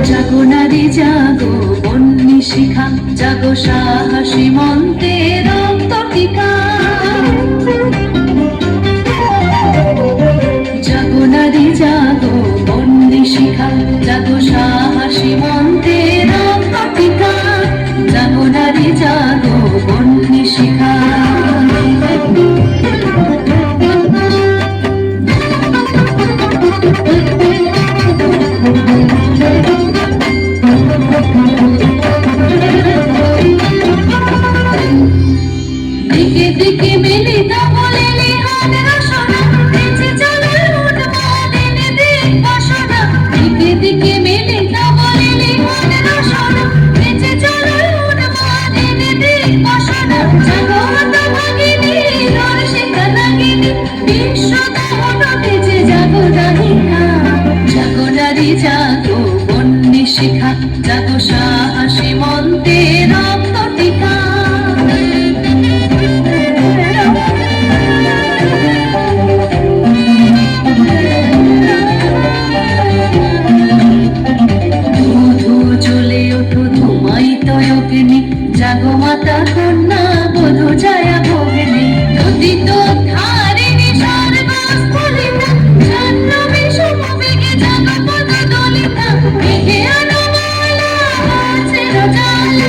জাগো নারী জাগো বন্যী শিখা, জাগো সাহসী মন্ত্রে রক্ত টিকা। জাগো নারী জাগো বন্যী শিখা, জাগো সাহসী মন্ত্রে রক্ত টিকা। জাগো নারী জাগো বন্যী শিখা। দিকে দিকে মিলিত বলে লিহান রসনা, বেঁচে চলে উন্মাদিন দিক বাসনা। দিকে দিকে মিলিত বলে লিহান রসনা, বেঁচে চলে উন্মাদিন দিক বাসনা। জাগো হতভাগিনী দর্শিকা নাগিনী, বিশ্ব দহন বেঁচে জাগো দাহিকা। জাগো নারী জাগো বন্যী শিখা, জাগো সাহসী মন্ত্রে রক্ত টিকা। জাগো মাতা কন্যা বধূ ছায়া ভগিনী, নদিত ধারিণী সর্বস্ফুলিতা। জাহ্নবী সমবেগে জাগো পদ দলিতা, মেঘে আলো মালা আছে রজালা।